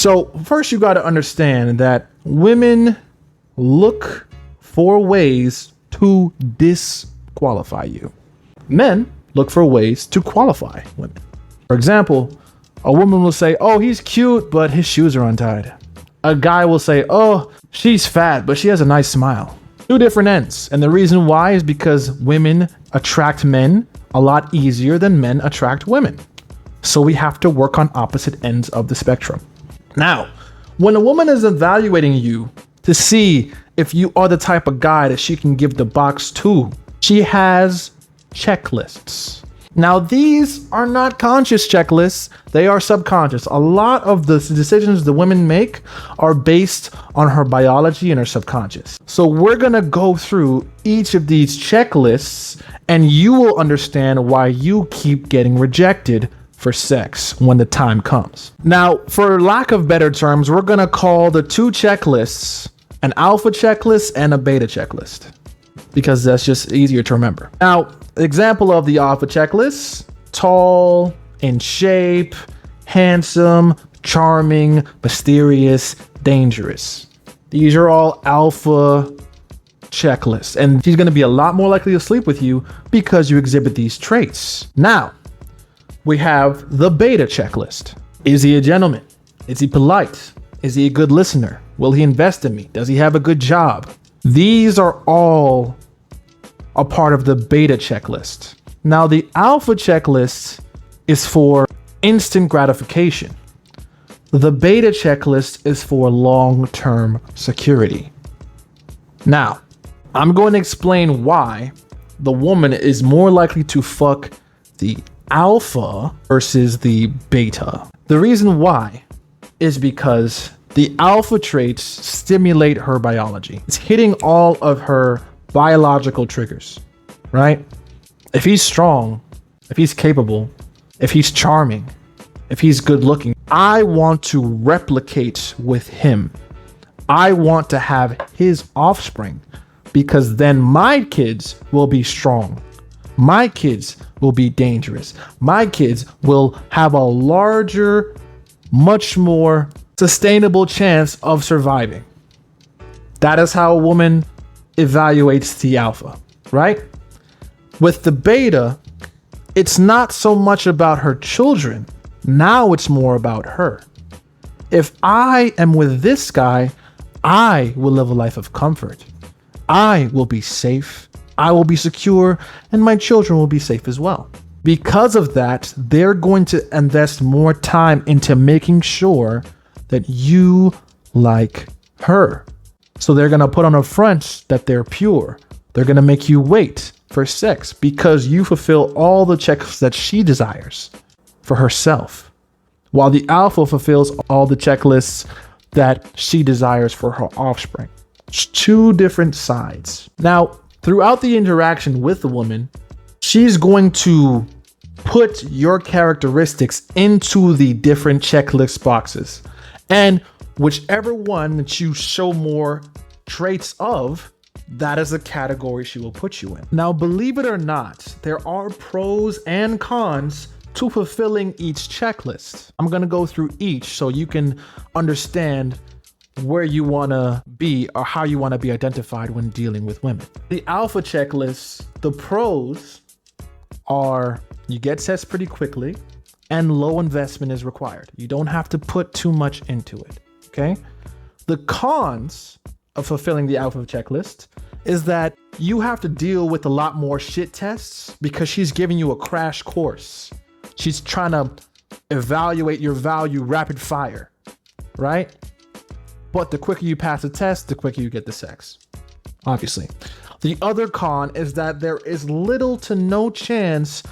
So first you got to understand that women look for ways to disqualify you. Men look for ways to qualify women. For example, a woman will say, oh, he's cute, but his shoes are untied. A guy will say, oh, she's fat, but she has a nice smile. Two different ends. And the reason why is because women attract men a lot easier than men attract women. So we have to work on opposite ends of the spectrum. Now, when a woman is evaluating you to see if you are the type of guy that she can give the box to, she has checklists. Now, these are not conscious checklists. They are subconscious. A lot of the decisions the women make are based on her biology and her subconscious. So we're going to go through each of these checklists and you will understand why you keep getting rejected for sex when the time comes. Now, for lack of better terms, we're going to call the two checklists an alpha checklist and a beta checklist, because that's just easier to remember. Now, example of the alpha checklist: tall, in shape, handsome, charming, mysterious, dangerous. These are all alpha checklists, and she's going to be a lot more likely to sleep with you because you exhibit these traits. Now, we have the beta checklist. Is he a gentleman? Is he polite? Is he a good listener? Will he invest in me? Does he have a good job? These are all a part of the beta checklist. Now, the alpha checklist is for instant gratification. The beta checklist is for long-term security. Now, I'm going to explain why the woman is more likely to fuck the alpha versus the beta. The reason why is because the alpha traits stimulate her biology. It's hitting all of her biological triggers, right? If he's strong, if he's capable, if he's charming, if he's good looking, I want to replicate with him. I want to have his offspring, because then my kids will be strong. My kids will be dangerous. My kids will have a larger, much more sustainable chance of surviving. That is how a woman evaluates the alpha, right? With the beta, it's not so much about her children. Now it's more about her. If I am with this guy, I will live a life of comfort. I will be safe. I will be secure, and my children will be safe as well. Because of that, they're going to invest more time into making sure that you like her. So they're going to put on a front that they're pure. They're going to make you wait for sex because you fulfill all the checks that she desires for herself, while the alpha fulfills all the checklists that she desires for her offspring. It's two different sides. Now, throughout the interaction with the woman, she's going to put your characteristics into the different checklist boxes. And whichever one that you show more traits of, that is the category she will put you in. Now, believe it or not, there are pros and cons to fulfilling each checklist. I'm going to go through each so you can understand where you want to be or how you want to be identified when dealing with women. The alpha checklist, the pros are you get sex pretty quickly and low investment is required. You don't have to put too much into it, okay? The cons of fulfilling the alpha checklist is that you have to deal with a lot more shit tests because she's giving you a crash course. She's trying to evaluate your value rapid fire, right? But the quicker you pass the test, the quicker you get the sex, obviously. The other con is that there is little to no chance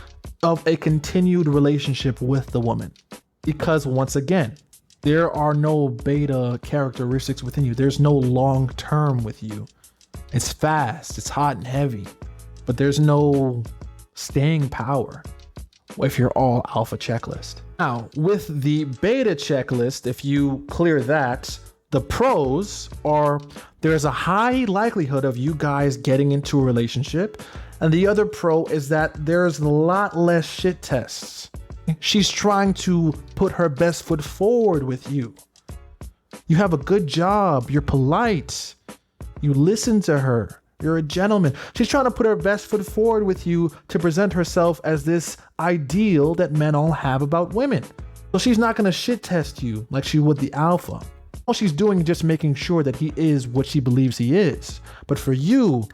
of a continued relationship with the woman because, once again, there are no beta characteristics within you. There's no long term with you. It's fast, it's hot and heavy, but there's no staying power if you're all alpha checklist. Now, with the beta checklist, if you clear that, the pros are there's a high likelihood of you guys getting into a relationship. And the other pro is that there's a lot less shit tests. She's trying to put her best foot forward with you. You have a good job. You're polite. You listen to her. You're a gentleman. She's trying to put her best foot forward with you to present herself as this ideal that men all have about women. So she's not going to shit test you like she would the alpha. All she's doing is just making sure that he is what she believes he is. But for you,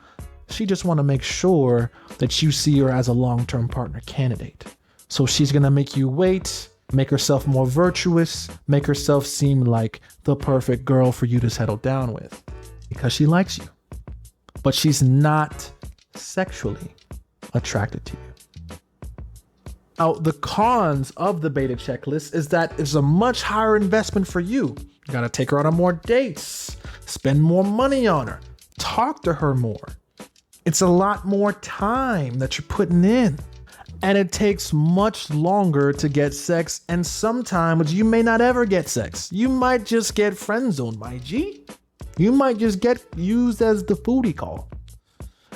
she just want to make sure that you see her as a long-term partner candidate. So she's going to make you wait, make herself more virtuous, make herself seem like the perfect girl for you to settle down with because she likes you. But she's not sexually attracted to you. Now, the cons of the beta checklist is that it's a much higher investment for you. You gotta take her out on more dates, spend more money on her, talk to her more. It's a lot more time that you're putting in. And it takes much longer to get sex, and sometimes you may not ever get sex. You might just get friend zoned, my G. You might just get used as the foodie call,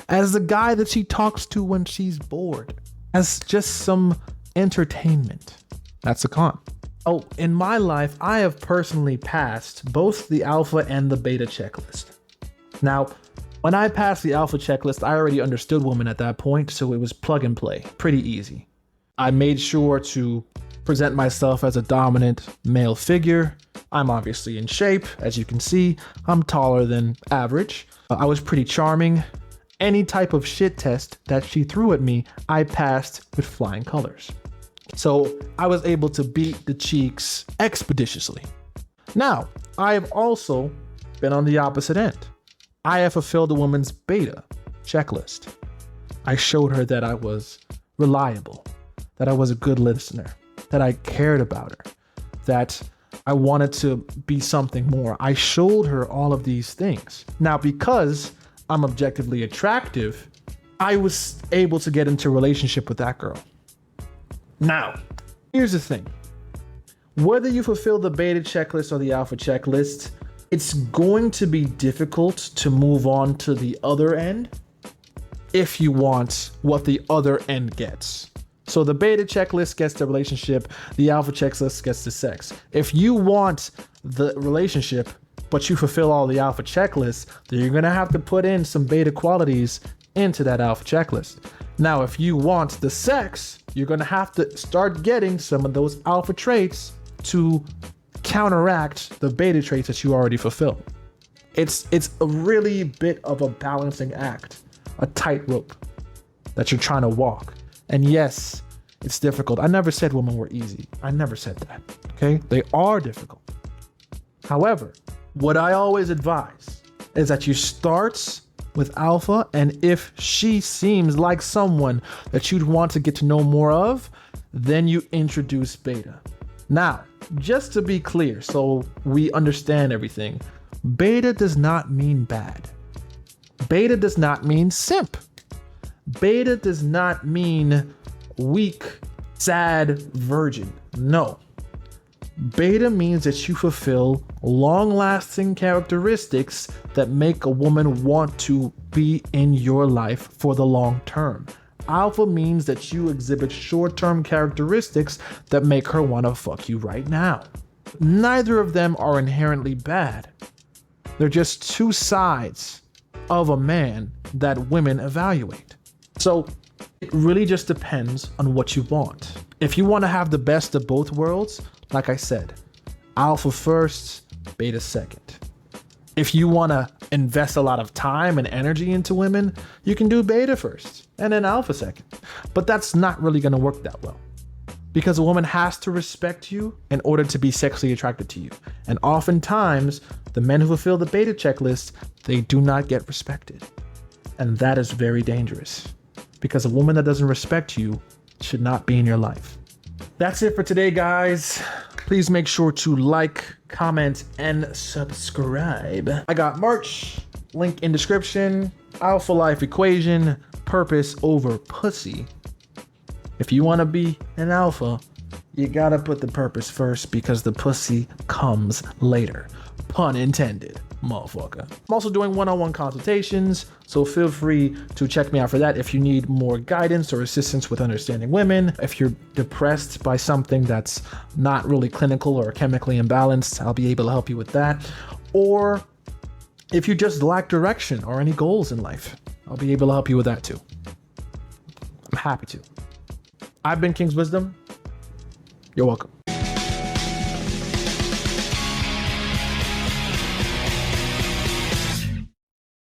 as the guy that she talks to when she's bored, as just some entertainment. That's a con. Oh, in my life, I have personally passed both the alpha and the beta checklist. Now, when I passed the alpha checklist, I already understood women at that point, so it was plug and play, pretty easy. I made sure to present myself as a dominant male figure. I'm obviously in shape, as you can see. I'm taller than average. I was pretty charming. Any type of shit test that she threw at me, I passed with flying colors. So I was able to beat the cheeks expeditiously. Now, I have also been on the opposite end. I have fulfilled a woman's beta checklist. I showed her that I was reliable, that I was a good listener, that I cared about her, that I wanted to be something more. I showed her all of these things. Now, because I'm objectively attractive, I was able to get into a relationship with that girl. Now, here's the thing. Whether you fulfill the beta checklist or the alpha checklist, it's going to be difficult to move on to the other end if you want what the other end gets. So the beta checklist gets the relationship, the alpha checklist gets the sex. If you want the relationship, but you fulfill all the alpha checklists, then you're gonna have to put in some beta qualities into that alpha checklist. Now, if you want the sex, you're gonna have to start getting some of those alpha traits to counteract the beta traits that you already fulfill. It's a really bit of a balancing act, a tightrope that you're trying to walk. And yes, it's difficult. I never said women were easy. I never said that. Okay? They are difficult. However, what I always advise is that you start with alpha, and if she seems like someone that you'd want to get to know more of, then you introduce beta. Now, just to be clear, so we understand everything, beta does not mean bad. Beta does not mean simp. Beta does not mean weak, sad virgin. No. Beta means that you fulfill long-lasting characteristics that make a woman want to be in your life for the long term. Alpha means that you exhibit short-term characteristics that make her want to fuck you right now. Neither of them are inherently bad. They're just two sides of a man that women evaluate. So it really just depends on what you want. If you want to have the best of both worlds, like I said, alpha first, beta second. If you want to invest a lot of time and energy into women, you can do beta first and then alpha second. But that's not really going to work that well, because a woman has to respect you in order to be sexually attracted to you. And oftentimes, the men who fulfill the beta checklist, they do not get respected. And that is very dangerous, because a woman that doesn't respect you should not be in your life. That's it for today, guys. Please make sure to like, comment, and subscribe. I got merch, link in description, Alpha Life Equation, purpose over pussy. If you want to be an alpha, you gotta put the purpose first, because the pussy comes later. Pun intended, motherfucker. I'm also doing one-on-one consultations, so feel free to check me out for that if you need more guidance or assistance with understanding women. If you're depressed by something that's not really clinical or chemically imbalanced, I'll be able to help you with that. Or if you just lack direction or any goals in life, I'll be able to help you with that too. I'm happy to. I've been King's Wisdom. You're welcome.